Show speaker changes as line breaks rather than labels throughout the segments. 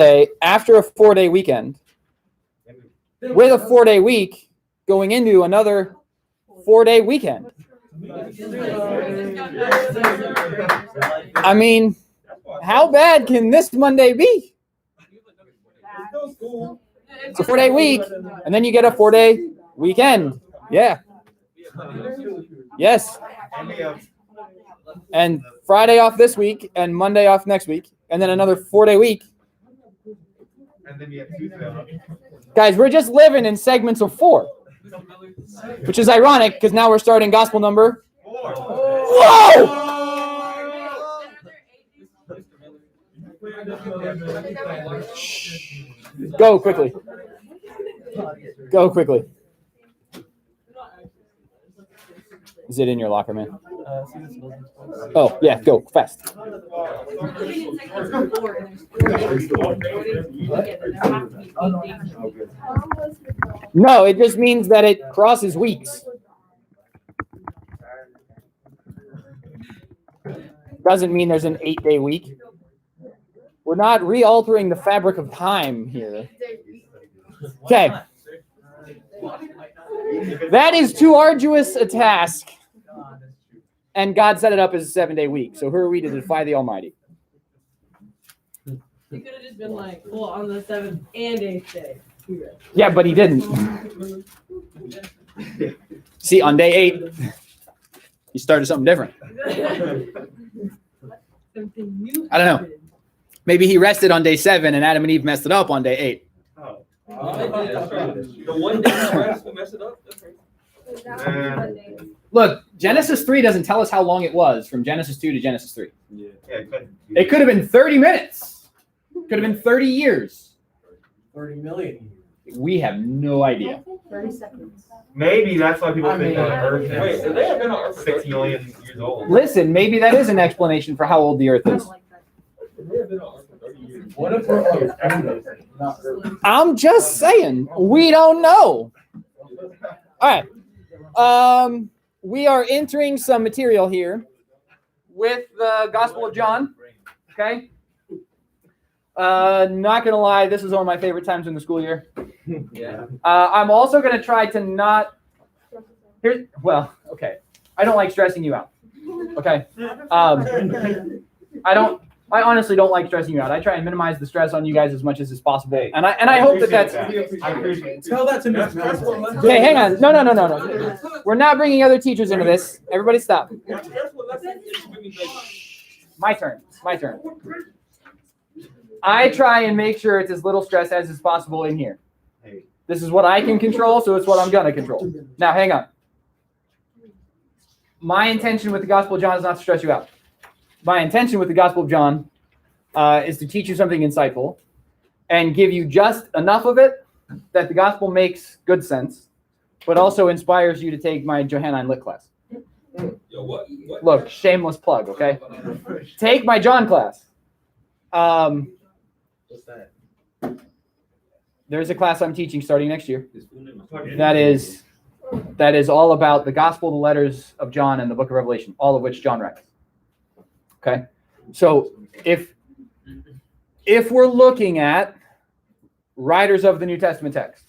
after a 4-day weekend, with a 4-day week going into another 4-day weekend. I mean, how bad can this Monday be? It's a 4-day week, and then you get a 4-day weekend. Yeah. Yes. And Friday off this week, and Monday off next week, and then another 4-day week.
And then you have Tuesday off.
Guys, we're just living in segments of 4, which is ironic because now we're starting gospel number
4.
Whoa! Go quickly. Go quickly. Is it in your locker, man? Oh, yeah, go fast. No, it just means that it crosses weeks. Doesn't mean there's an 8-day week. We're not re-altering the fabric of time here. Okay. That is too arduous a task. And God set it up as a 7-day week. So who are we to defy the Almighty?
It could have just been like, well, on the 7th and 8th day.
Yeah, but he didn't. See, on day 8, he started something different. I don't know. Maybe he rested on day 7 and Adam and Eve messed it up on day 8.
Oh.
That's right. The one day rest will mess it up. That's right.
Look, Genesis 3 doesn't tell us how long it was from Genesis 2 to Genesis 3.
Yeah, it could.
It could have been 30 minutes. Could have been 30 years.
30 million.
We have no idea.
30 seconds.
Maybe that's why people think the
mean,
Earth
Wait,
is
so they have been on Earth for
6 million years old.
Listen, maybe that is an explanation for how old the Earth is.
They have been on Earth for 30 years.
What if we're not Earth?
I'm just saying, we don't know. All right. We are entering some material here with the Gospel of John. Okay. Not gonna lie, this is one of my favorite times in the school year.
Yeah.
I'm also gonna try to not. Okay. I don't like stressing you out. Okay. I honestly don't like stressing you out. I try and minimize the stress on you guys as much as is possible. And I hope that's.
I appreciate that.
Tell that to Miss
Okay, hang on. No. We're not bringing other teachers into this. Everybody stop. My turn. I try and make sure it's as little stress as is possible in here. This is what I can control, so it's what I'm going to control. Now, hang on. My intention with the Gospel of John is not to stress you out. My intention with the Gospel of John is to teach you something insightful and give you just enough of it that the Gospel makes good sense, but also inspires you to take my Johannine Lit class.
Yo, what?
Look, shameless plug, okay? Take my John class.
What's that?
There's a class I'm teaching starting next year. That is all about the Gospel, the letters of John, and the book of Revelation, all of which John writes. Okay? So if we're looking at writers of the New Testament text,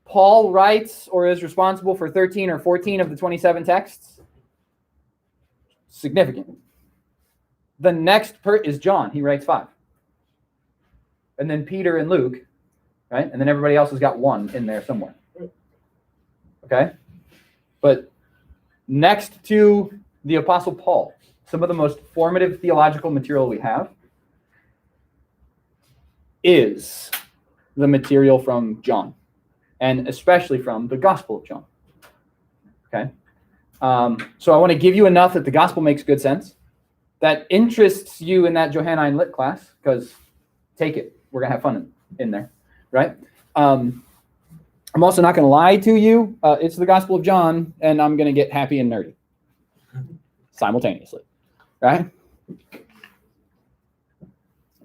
Paul writes or is responsible for 13 or 14 of the 27 texts. Significant. The next is John. He writes 5. And then Peter and Luke, right? And then everybody else has got 1 in there somewhere. Okay? But next to the Apostle Paul, some of the most formative theological material we have is the material from John, and especially from the Gospel of John. Okay? So I want to give you enough that the Gospel makes good sense, that interests you in that Johannine Lit class, because take it. We're going to have fun in there, right? I'm also not going to lie to you. It's the Gospel of John, and I'm going to get happy and nerdy simultaneously, right?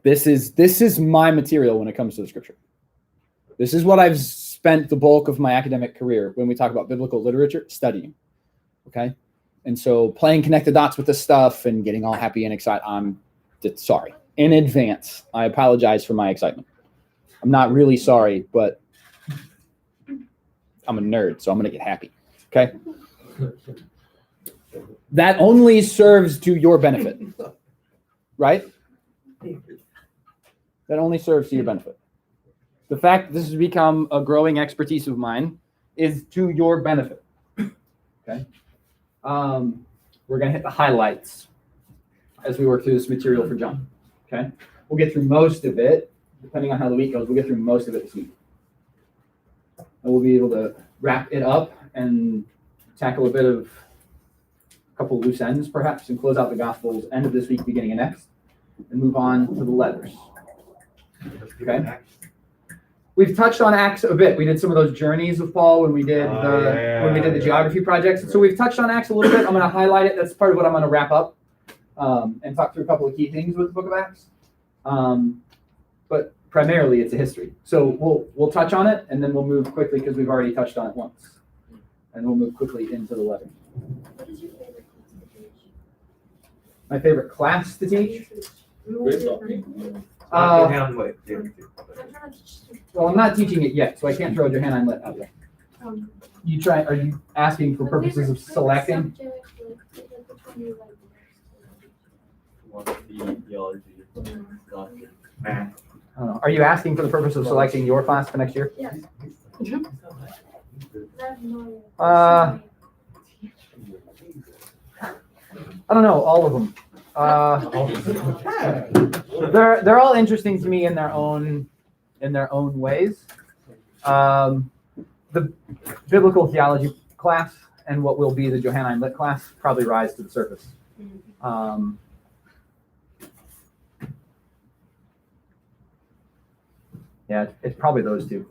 This is my material when it comes to the Scripture. This is what I've spent the bulk of my academic career when we talk about biblical literature studying, okay? And so playing connect the dots with this stuff and getting all happy and excited, I'm sorry. in advance. I apologize for my excitement. I'm not really sorry, but I'm a nerd, so I'm going to get happy. Okay? That only serves to your benefit, right? That only serves to your benefit. The fact that this has become a growing expertise of mine is to your benefit. Okay? We're going to hit the highlights as we work through this material for John. Okay? We'll get through most of it, depending on how the week goes. We'll get through most of it this week. And we'll be able to wrap it up and tackle a couple loose ends, perhaps, and close out the Gospels end of this week, beginning of next, and move on to the letters. Okay? We've touched on Acts a bit. We did some of those journeys with Paul when we did the geography projects. So we've touched on Acts a little bit. I'm going to highlight it. That's part of what I'm going to wrap up and talk through a couple of key things with the book of Acts. But primarily, it's a history. So we'll touch on it, and then we'll move quickly because we've already touched on it once. And we'll move quickly into the letter.
What is your favorite class to teach?
My favorite class to teach?
I'm
I'm trying to teach.
Well, I'm not teaching it yet, so I can't throw Johanna Lit out there. Are you asking for purposes of selecting?
Theology, doctrine, math.
I don't know. Are you asking for the purpose of selecting your class for next year?
Yes.
I don't know, all of them. They're all interesting to me in their own ways. The biblical theology class and what will be the Johannine Lit class probably rise to the surface. Yeah, it's probably those two.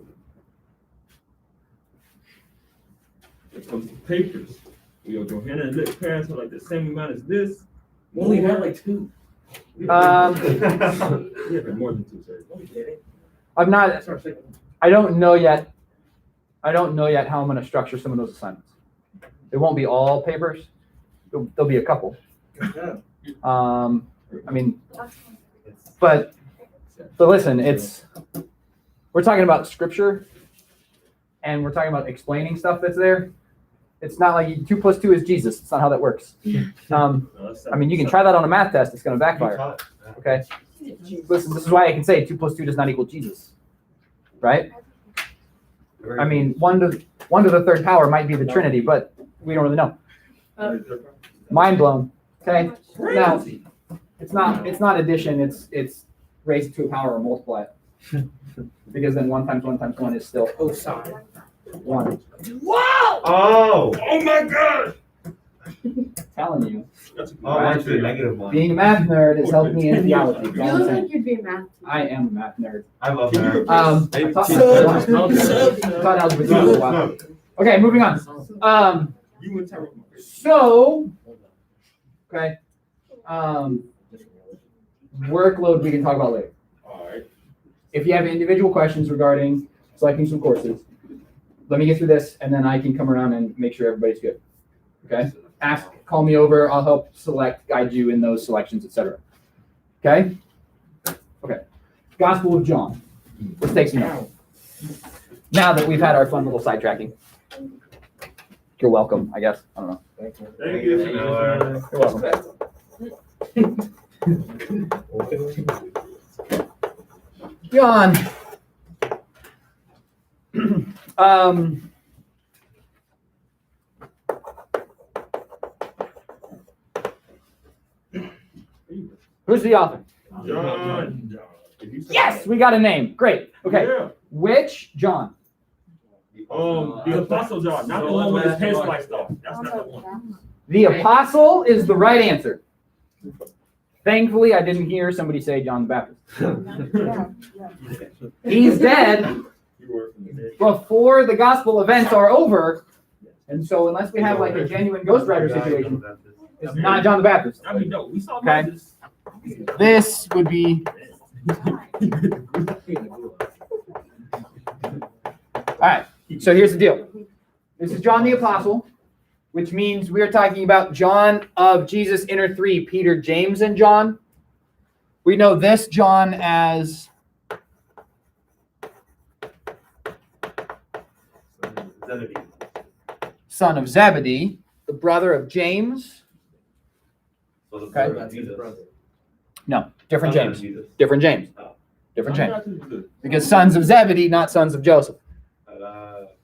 When it comes to papers, we have Johanna and Lit class are like the same amount as this. We only have like 2. We have more than 2, sorry. No, we didn't.
I'm not.
That's our second.
I don't know yet how I'm going to structure some of those assignments. It won't be all papers. There'll be a couple. I mean, but listen, we're talking about scripture, and we're talking about explaining stuff that's there. It's not like 2 + 2 is Jesus. It's not how that works. I mean, you can try that on a math test. It's going to backfire. Okay. Listen, this is why I can say 2 + 2 does not equal Jesus, right? I mean, 1 to the 3rd power might be the Trinity, but we don't really know. Mind blown. Okay. Now, it's not addition. It's raised to a power or multiply it, because then 1 × 1 × 1 is still 1.
Wow!
Oh!
Oh my God!
Telling you,
Oh, I went to the negative one.
being a math nerd has helped me in theology.
You look like you'd be a math teacher.
I am a math nerd.
I love that.
I taught algebra 2 for a while. Okay, moving on.
You and Tyrone.
So, okay. Workload we can talk about later.
All right.
If you have individual questions regarding selecting some courses, let me get through this, and then I can come around and make sure everybody's good. Okay? Call me over. I'll help guide you in those selections, etc. Okay? Okay. Gospel of John. Let's take some notes. Now that we've had our fun little sidetracking. You're welcome, I guess. I don't know.
Thank you.
You're welcome. John. Who's the author?
John.
Yes, we got a name. Great. Okay.
Yeah.
Which John?
The Apostle John, not the one with his hair sliced off. That's not the one.
The Apostle is the right answer. Thankfully, I didn't hear somebody say John the Baptist. He's dead before the gospel events are over. And so unless we have like a genuine ghostwriter situation, it's not John the Baptist.
I mean, no, we saw
Okay.
Moses.
This would be. All right. So here's the deal. This is John the Apostle, which means we are talking about John of Jesus' inner 3, Peter, James, and John. We know this John as
Zebedee.
son of Zebedee, the brother of James.
So the
Okay.
brother of Jesus.
No, different
Son of
James.
Jesus.
Different James.
Oh.
Different James. Because sons of Zebedee, not sons of Joseph.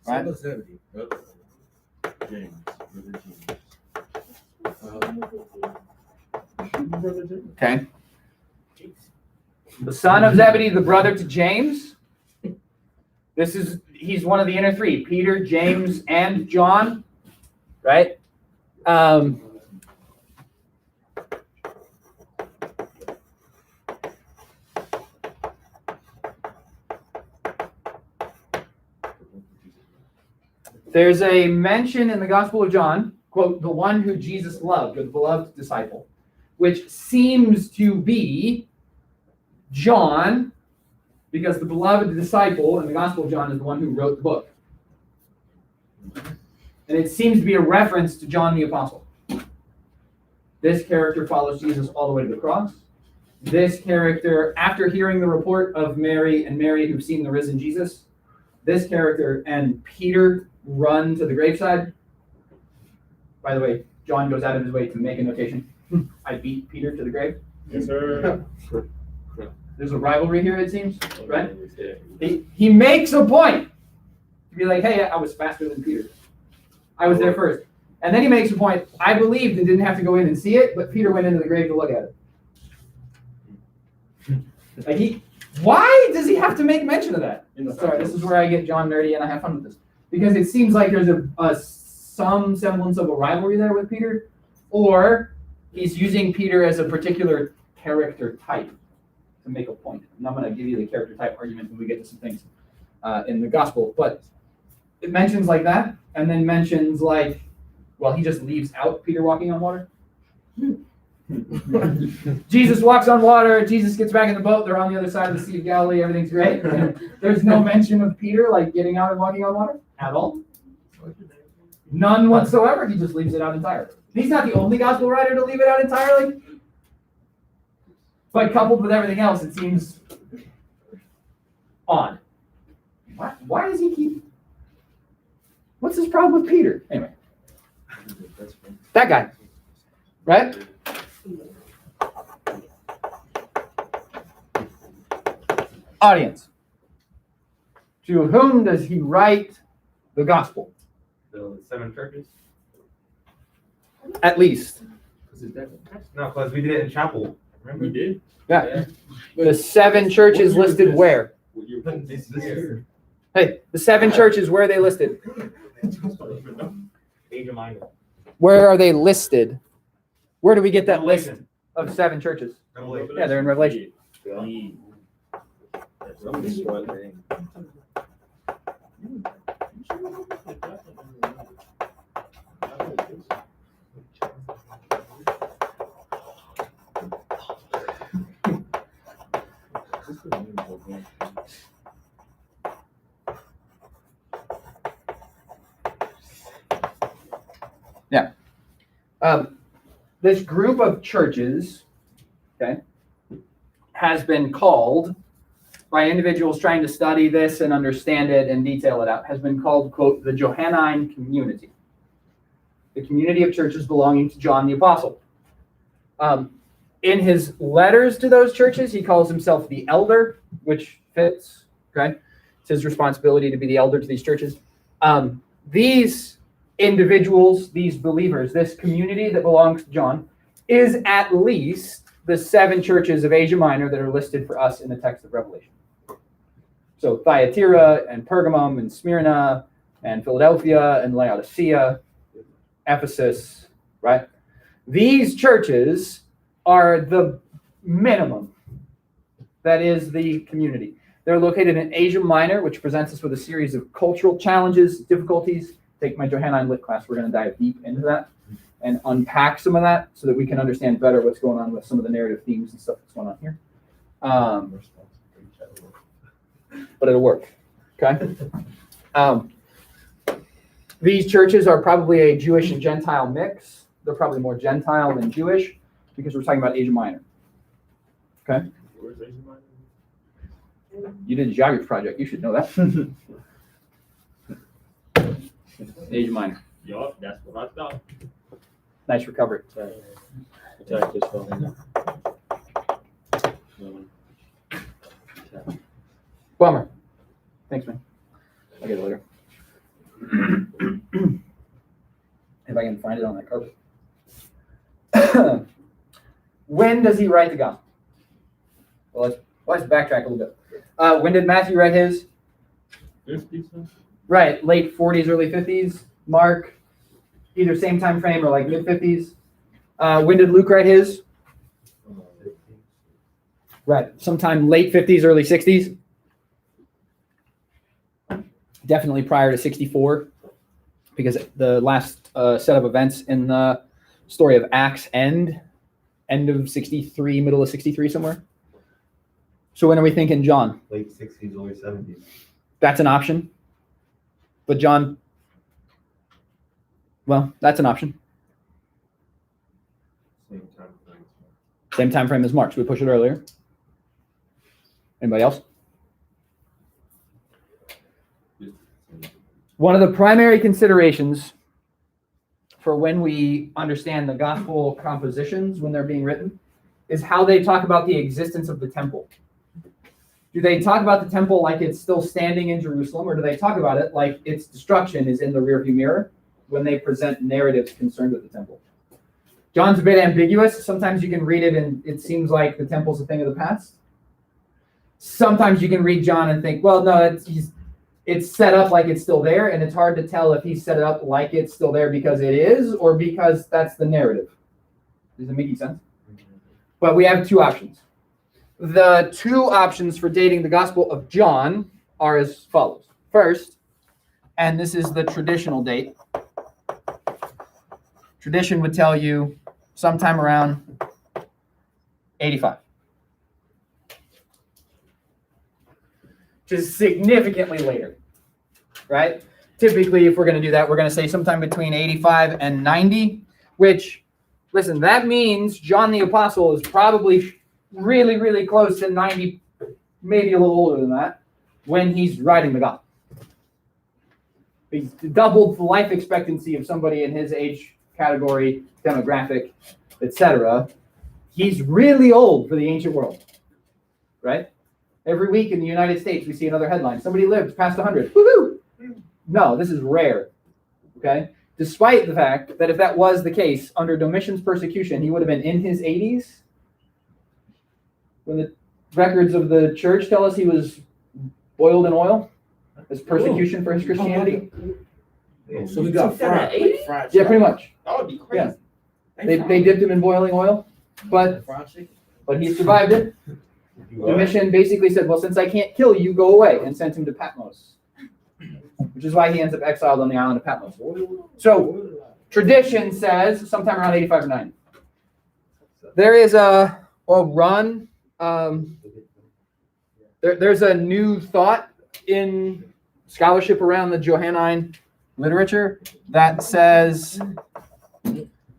Right?
James. Brother James.
Okay. The son of Zebedee, the brother to James. He's one of the inner three: Peter, James, and John. Right? There's a mention in the Gospel of John, quote, the one who Jesus loved, or the beloved disciple, which seems to be John, because the beloved disciple in the Gospel of John is the one who wrote the book. And it seems to be a reference to John the Apostle. This character follows Jesus all the way to the cross. This character, after hearing the report of Mary and Mary who've seen the risen Jesus, this character and Peter run to the graveside. By the way, John goes out of his way to make a notation. I beat Peter to the grave.
Yes, sir.
There's a rivalry here, it seems, right? He makes a point to be like, hey, I was faster than Peter. I was there first. And then he makes a point, I believed and didn't have to go in and see it, but Peter went into the grave to look at it. Like why does he have to make mention of that? Sorry, this is where I get John nerdy and I have fun with this. Because it seems like there's some semblance of a rivalry there with Peter, or he's using Peter as a particular character type to make a point. And I'm going to give you the character type argument when we get to some things in the gospel. But it mentions like that, and then mentions like, well, he just leaves out Peter walking on water. Jesus walks on water. Jesus gets back in the boat. They're on the other side of the Sea of Galilee. Everything's great. There's no mention of Peter like getting out and walking on water at all. None whatsoever. He just leaves it out entirely. He's not the only gospel writer to leave it out entirely. But coupled with everything else, it seems odd. Why does he keep? What's his problem with Peter? Anyway, that guy, right? Audience. To whom does he write the gospel?
The 7 churches?
At least.
No, because we did it in chapel. Remember?
We did?
Yeah. The 7 churches
What year was
listed
this?
where?
What year?
This year.
Hey, the 7 churches, where are they listed?
Asia Minor.
Where are they listed? Where do we get that list of 7 churches?
Revelation.
Yeah, they're in Revelation.
Somebody's struggling.
This group of churches, okay, has been called by individuals trying to study this and understand it and detail it out, has been called, quote, the Johannine community. The community of churches belonging to John the Apostle. In his letters to those churches, he calls himself the elder, which fits, okay? It's his responsibility to be the elder to these churches. These individuals, these believers, this community that belongs to John, is at least the 7 churches of Asia Minor that are listed for us in the text of Revelation. So Thyatira and Pergamum and Smyrna and Philadelphia and Laodicea, Ephesus, right? These churches are the minimum. That is the community. They're located in Asia Minor, which presents us with a series of cultural challenges, difficulties. Take my Johannine Lit class. We're going to dive deep into that and unpack some of that so that we can understand better what's going on with some of the narrative themes and stuff that's going on here. But it'll work, okay? These churches are probably a Jewish and Gentile mix. They're probably more Gentile than Jewish because we're talking about Asia Minor.
Where's Asia Minor?
You did a geography project. You should know that. Asia Minor.
Yup, that's what I thought.
Nice recovery.
Attack just fell in.
Bummer. Thanks, man. I'll get it later. If I can find it on that carpet. When does he write the gospel? Well, let's backtrack a little bit. When did Matthew write his?
50 something?
Right, late 40s, early 50s. Mark, either same time frame or like mid 50s. When did Luke write his? Right, sometime late 50s, early 60s. Definitely prior to 64, because the last set of events in the story of Acts end of 63, middle of 63 somewhere. So when are we thinking John?
Late 60s, early 70s.
That's an option. But John, well, that's an option.
Same time frame.
Same time frame as Mark. So we push it earlier. Anybody else? One of the primary considerations for when we understand the gospel compositions when they're being written is how they talk about the existence of the temple. Do they talk about the temple like it's still standing in Jerusalem, or do they talk about it like its destruction is in the rearview mirror when they present narratives concerned with the temple? John's a bit ambiguous. Sometimes you can read it and it seems like the temple's a thing of the past. Sometimes you can read John and think, well, no, it's set up like it's still there, and it's hard to tell if he set it up like it's still there because it is or because that's the narrative. Does it make sense? But we have two options. The two options for dating the Gospel of John are as follows. First, and this is the traditional date. Tradition would tell you sometime around 85. Which is significantly later, right? Typically, if we're going to do that, we're going to say sometime between 85 and 90, which, listen, that means John the Apostle is probably really, really close to 90, maybe a little older than that, when he's writing the gospel. He's doubled the life expectancy of somebody in his age category, demographic, etc. He's really old for the ancient world, right? Every week in the United States, we see another headline. Somebody lived past 100. Woohoo! No, this is rare, okay? Despite the fact that if that was the case, under Domitian's persecution, he would have been in his 80s. When the records of the church tell us he was boiled in oil as persecution for his Christianity.
So we got fried. Fried
Yeah, pretty much.
That would be crazy.
Yeah. They dipped him in boiling oil, but he survived it. Domitian basically said, well, since I can't kill you, go away, and sent him to Patmos, which is why he ends up exiled on the island of Patmos. So tradition says sometime around 85 or 90. There is a run. There's a new thought in scholarship around the Johannine literature that says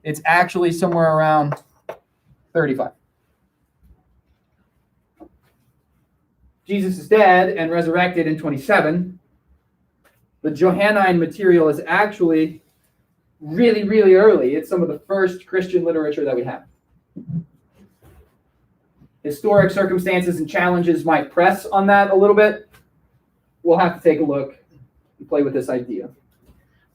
it's actually somewhere around 35. Jesus is dead and resurrected in 27. The Johannine material is actually really, really early. It's some of the first Christian literature that we have. Historic circumstances and challenges might press on that a little bit. We'll have to take a look and play with this idea.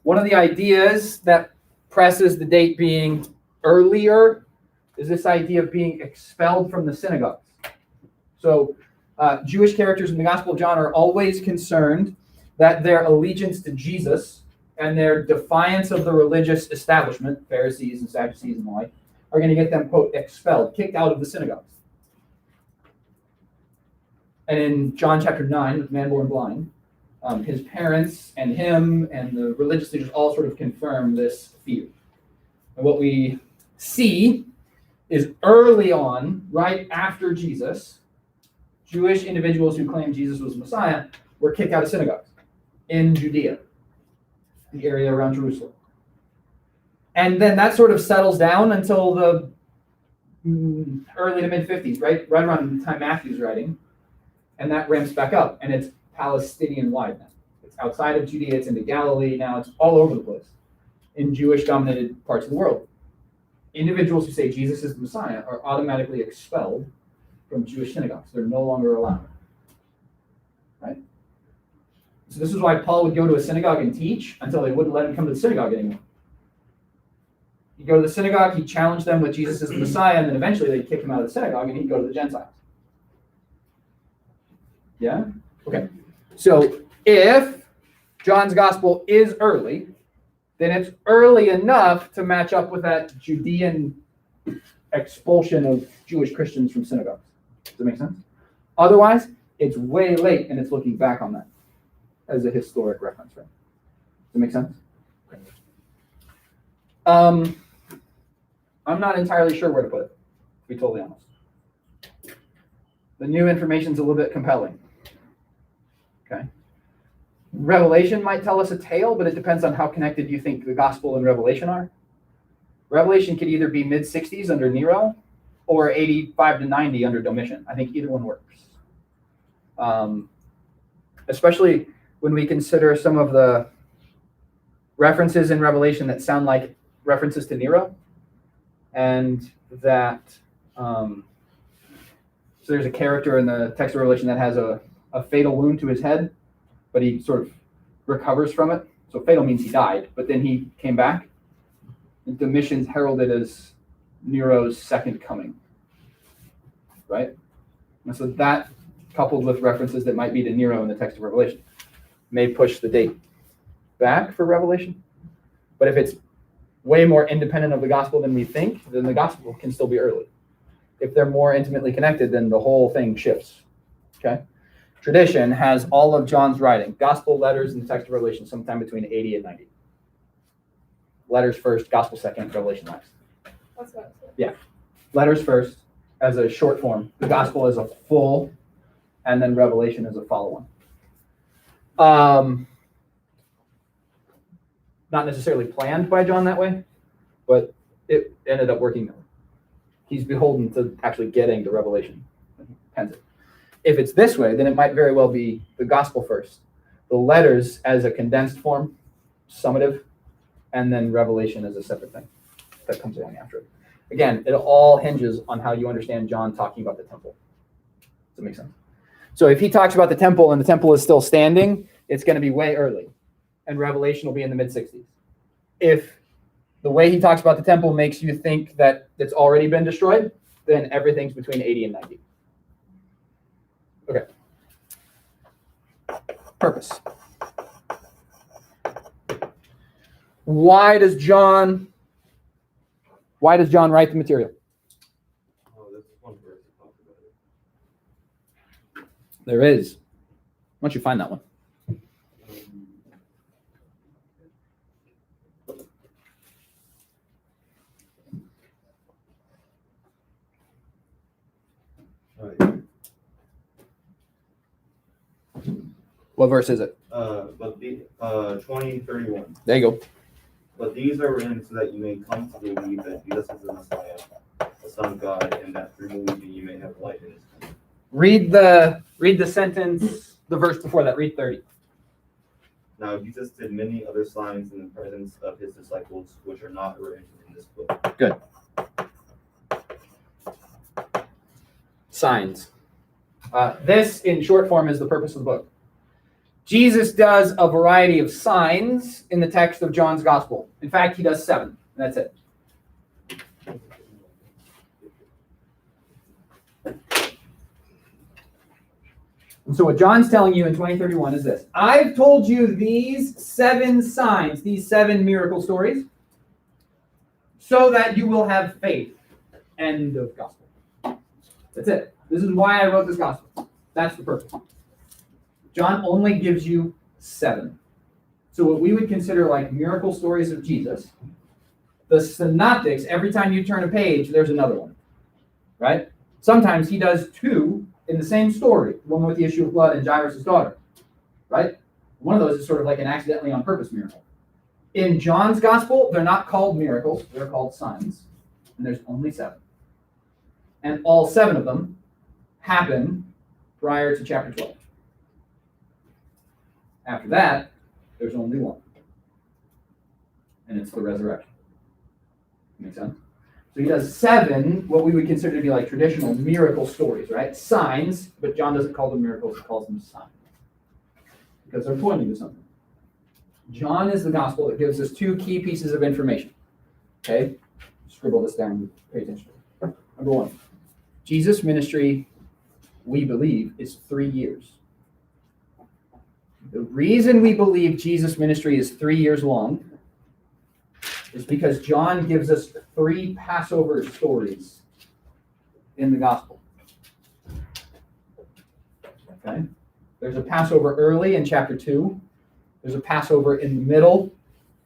One of the ideas that presses the date being earlier is this idea of being expelled from the synagogues. So Jewish characters in the Gospel of John are always concerned that their allegiance to Jesus and their defiance of the religious establishment, Pharisees and Sadducees and the like, are going to get them, quote, expelled, kicked out of the synagogues. And in John chapter 9, with man born blind, his parents and him and the religious leaders all sort of confirm this fear. And what we see is early on, right after Jesus, Jewish individuals who claimed Jesus was Messiah were kicked out of synagogues in Judea, the area around Jerusalem. And then that sort of settles down until the early to mid 50s, right around the time Matthew's writing, and that ramps back up, and it's Palestinian wide now. It's outside of Judea, it's into Galilee now, it's all over the place in Jewish-dominated parts of the world. Individuals who say Jesus is the Messiah are automatically expelled from Jewish synagogues. They're no longer allowed. Right? So this is why Paul would go to a synagogue and teach until they wouldn't let him come to the synagogue anymore. He'd go to the synagogue, he'd challenge them with Jesus as the Messiah, and then eventually they'd kick him out of the synagogue and he'd go to the Gentiles. Yeah? Okay. So if John's gospel is early, then it's early enough to match up with that Judean expulsion of Jewish Christians from synagogues. Does that make sense? Otherwise, it's way late and it's looking back on that as a historic reference, right? Does that make sense? Okay. I'm not entirely sure where to put it, to be totally honest. The new information's a little bit compelling. Okay. Revelation might tell us a tale, but it depends on how connected you think the gospel and Revelation are. Revelation could either be mid-60s under Nero or 85 to 90 under Domitian. I think either one works. Especially when we consider some of the references in Revelation that sound like references to Nero, and that so there's a character in the text of Revelation that has a fatal wound to his head, but he sort of recovers from it. So fatal means he died, but then he came back. And Domitian's heralded as Nero's second coming, right? And so that, coupled with references that might be to Nero in the text of Revelation, may push the date back for Revelation. But if it's way more independent of the gospel than we think, then the gospel can still be early. If they're more intimately connected, then the whole thing shifts, okay? Tradition has all of John's writing, gospel, letters, and the text of Revelation, sometime between 80 and 90. Letters first, gospel second, Revelation last.
That's what
Yeah. Letters first as a short form, the gospel as a full, and then Revelation as a follow-on. Not necessarily planned by John that way, but it ended up working that way. He's beholden to actually getting to Revelation. Pens it. If it's this way, then it might very well be the gospel first, the letters as a condensed form, summative, and then Revelation as a separate thing that comes along after it. Again, it all hinges on how you understand John talking about the temple. Does that make sense? So if he talks about the temple and the temple is still standing, it's going to be way early, and Revelation will be in the mid-60s. If the way he talks about the temple makes you think that it's already been destroyed, then everything's between 80 and 90. Okay. Purpose. Why does John write the material?
Oh, there's one verse that talks about it.
There is. Why don't you find that one?
All right.
What verse is it?
But the 20:31.
There you go.
But these are written so that you may come to believe that Jesus is the Messiah, the Son of God, and that through believing you may have life in His name.
Read the sentence, the verse before that. Read 30.
Now Jesus did many other signs in the presence of His disciples, which are not written in this book.
Good. Signs. This, in short form, is the purpose of the book. Jesus does a variety of signs in the text of John's gospel. In fact, he does 7, and that's it. And so what John's telling you in 2031 is this. I've told you these 7 signs, these 7 miracle stories, so that you will have faith. End of gospel. That's it. This is why I wrote this gospel. That's the purpose. John only gives you 7. So what we would consider like miracle stories of Jesus, the synoptics, every time you turn a page, there's another one, right? Sometimes he does 2 in the same story, one with the issue of blood and Jairus' daughter, right? One of those is sort of like an accidentally on purpose miracle. In John's gospel, they're not called miracles, they're called signs, and there's only 7. And all 7 of them happen prior to chapter 12. After that, there's only one. And it's the resurrection. Make sense? So he does 7, what we would consider to be like traditional miracle stories, right? Signs, but John doesn't call them miracles, he calls them signs. Because they're pointing to something. John is the gospel that gives us 2 key pieces of information. Okay? Scribble this down, pay attention. Number 1, Jesus' ministry, we believe, is 3 years. The reason we believe Jesus' ministry is 3 years long is because John gives us 3 Passover stories in the gospel. Okay? There's a Passover early in chapter 2. There's a Passover in the middle.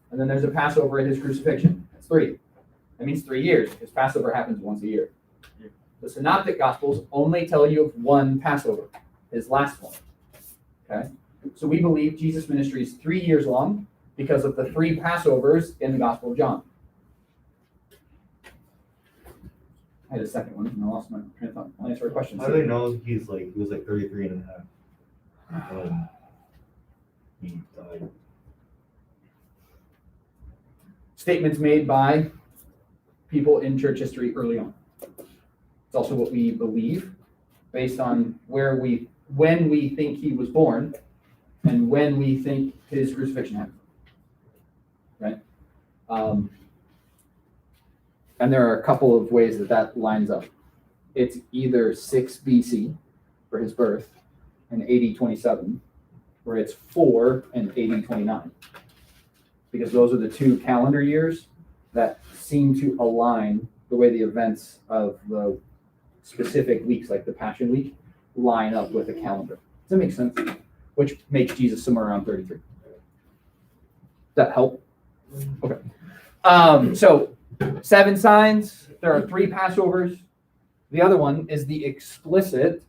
And then there's a Passover at his crucifixion. That's 3. That means 3 years because Passover happens once a year. The Synoptic Gospels only tell you of 1 Passover, his last one. Okay? So we believe Jesus' ministry is 3 years long because of the 3 Passovers in the Gospel of John. I had a second one and I lost my train of thought. I'll answer a question.
How do they know he was like 33 and a half? He died.
Statements made by people in church history early on. It's also what we believe based on when we think he was born and when we think his crucifixion happened. Right? And there are a couple of ways that lines up. It's either 6 BC for his birth and AD 27, or it's 4 and AD 29. Because those are the 2 calendar years that seem to align the way the events of the specific weeks, like the Passion Week, line up with the calendar. Does that make sense? Which makes Jesus somewhere around 33. Does that help? Okay. So 7 signs. There are 3 Passovers. The other one is the explicit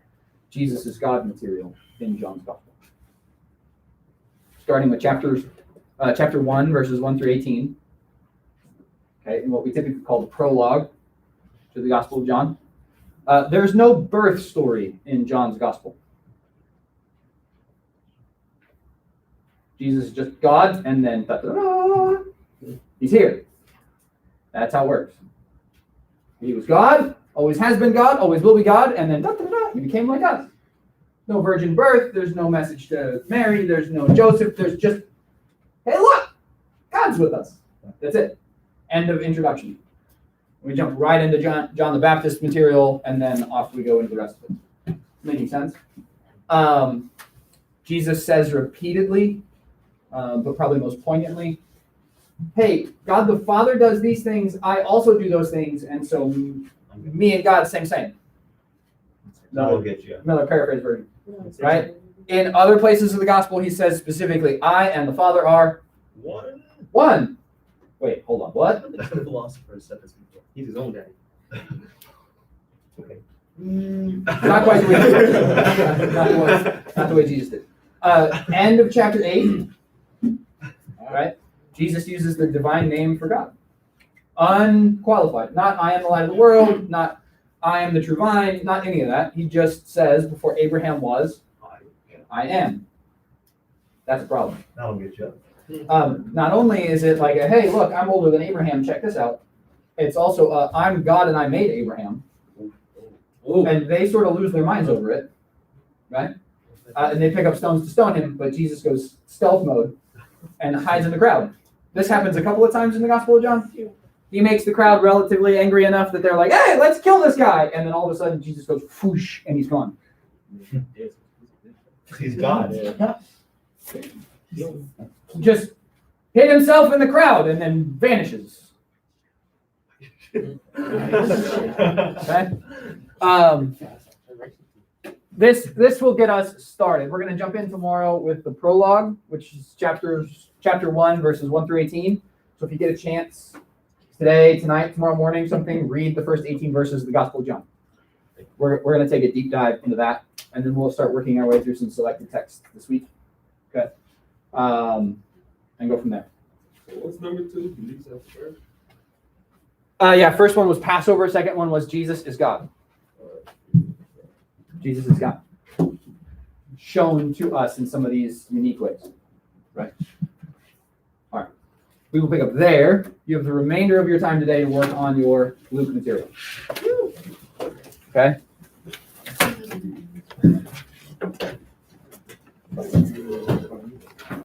Jesus is God material in John's Gospel. Starting with chapter 1, verses 1 through 18. Okay, and what we typically call the prologue to the Gospel of John. There's no birth story in John's Gospel. Jesus is just God, and then da-da-da, he's here. That's how it works. He was God, always has been God, always will be God, and then da-da-da, he became like us. No virgin birth, there's no message to Mary, there's no Joseph, there's just, hey, look, God's with us. That's it. End of introduction. We jump right into John the Baptist material, and then off we go into the rest of it. Making sense? Jesus says repeatedly, but probably most poignantly, hey, God the Father does these things, I also do those things, and so me and God, same.
That'll get you.
Another paraphrase version, right? In other places of the gospel, he says specifically, I and the Father are one. Wait, hold on, what?
The philosopher said this before. He's his own daddy.
Okay.
Not quite the way, not the way Jesus did. End of chapter 8, right? Jesus uses the divine name for God. Unqualified. Not I am the light of the world, not I am the true vine, not any of that. He just says before Abraham was, I am. That's a problem.
That'll get you.
Not only is it like, hey, look, I'm older than Abraham, check this out. It's also, I'm God and I made Abraham. And they sort of lose their minds over it, right? And they pick up stones to stone him, but Jesus goes stealth mode and hides in the crowd. This happens a couple of times in the Gospel of John. He makes the crowd relatively angry enough that they're like, hey, let's kill this guy. And then all of a sudden, Jesus goes, whoosh, and he's gone.
He's God.
Just hid himself in the crowd and then vanishes. Okay? This will get us started. We're going to jump in tomorrow with the prologue, which is chapter 1, verses 1 through 18. So if you get a chance today, tonight, tomorrow morning, something, read the first 18 verses of the Gospel of John. We're going to take a deep dive into that, and then we'll start working our way through some selected texts this week. Okay. And go from there.
So what's number 2? Can you say first?
Yeah, first one was Passover. Second one was Jesus is God. Jesus has got shown to us in some of these unique ways. Right? All right. We will pick up there. You have the remainder of your time today to work on your Luke material. Okay?